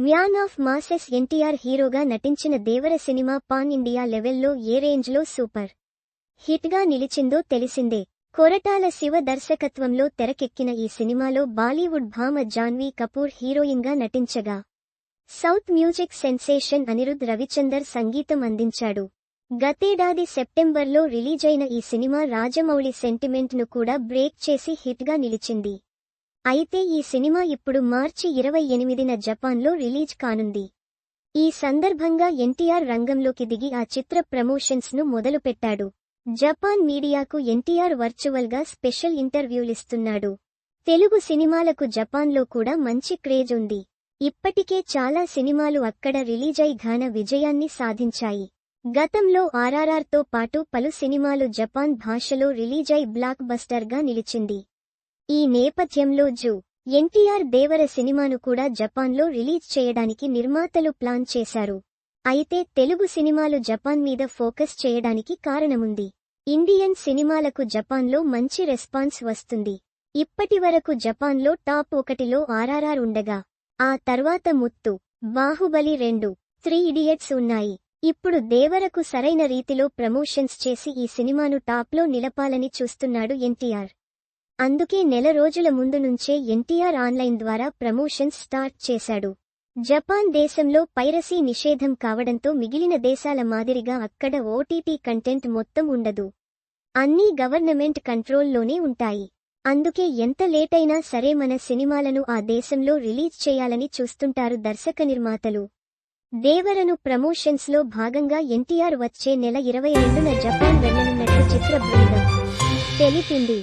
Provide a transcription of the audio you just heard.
Man of masses NTR హీరోగా నటించిన దేవర cinema pan India లెవెల్లో ఏ రేంజ్లో సూపర్ హిట్గా నిలిచిందో తెలిసిందే. కొరటాల శివ దర్శకత్వంలో తెరకెక్కిన ఈ సినిమాలో బాలీవుడ్ భామ జాన్వీ కపూర్ హీరోయిన్గా నటించగా south music sensation Anirudh Ravichander సంగీతం అందించాడు. గతేడాది సెప్టెంబర్లో రిలీజైన ఈ సినిమా రాజమౌళి సెంటిమెంట్ను కూడా బ్రేక్ చేసి హిట్గా నిలిచింది. అయితే ఈ సినిమా ఇప్పుడు మార్చి 28న జపాన్లో రిలీజ్ కానుంది. ఈ సందర్భంగా ఎన్టీఆర్ రంగంలోకి దిగి ఆ చిత్ర ప్రమోషన్స్ను మొదలుపెట్టాడు. జపాన్ మీడియాకు ఎన్టీఆర్ వర్చువల్గా స్పెషల్ ఇంటర్వ్యూలిస్తున్నాడు. తెలుగు సినిమాలకు జపాన్లో కూడా మంచి క్రేజ్ ఉంది. ఇప్పటికే చాలా సినిమాలు అక్కడ రిలీజై ఘన విజయాన్ని సాధించాయి. గతంలో ఆర్ఆర్ఆర్తో పాటు పలు సినిమాలు జపాన్ భాషలో రిలీజై బ్లాక్ బస్టర్గా నిలిచింది. ఈ నేపథ్యంలో ఎన్టీఆర్ దేవర సినిమాను కూడా జపాన్లో రిలీజ్ చేయడానికి నిర్మాతలు ప్లాన్ చేశారు. అయితే తెలుగు సినిమాలు జపాన్ మీద ఫోకస్ చేయడానికి కారణముంది. ఇండియన్ సినిమాలకు జపాన్లో మంచి రెస్పాన్స్ వస్తుంది. ఇప్పటివరకు జపాన్లో టాప్ 1లో ఆర్ఆర్ఆర్ ఉండగా ఆ తర్వాత ముత్తు, బాహుబలి 2, 3 ఇడియట్స్ ఉన్నాయి. ఇప్పుడు దేవరకు సరైన రీతిలో ప్రమోషన్స్ చేసి ఈ సినిమాను టాప్లో నిలపాలని చూస్తున్నాడు ఎన్టీఆర్. అందుకే నెల రోజుల ముందు నుంచే ఎన్టీఆర్ ఆన్లైన్ ద్వారా ప్రమోషన్స్ స్టార్ట్ చేశాడు. జపాన్ దేశంలో పైరసీ నిషేధం కావడంతో మిగిలిన దేశాల మాదిరిగా అక్కడ ఓటీటీ కంటెంట్ మొత్తం ఉండదు. అన్నీ గవర్నమెంట్ కంట్రోల్లోనే ఉంటాయి. అందుకే ఎంత లేటైనా సరే మన సినిమాలను ఆ దేశంలో రిలీజ్ చేయాలని చూస్తుంటారు దర్శక నిర్మాతలు. దేవరను ప్రమోషన్స్లో భాగంగా ఎన్టీఆర్ వచ్చే నెల 22న జపాన్ వెళ్లనున్నట్లు చిత్ర బృందం తెలిపింది.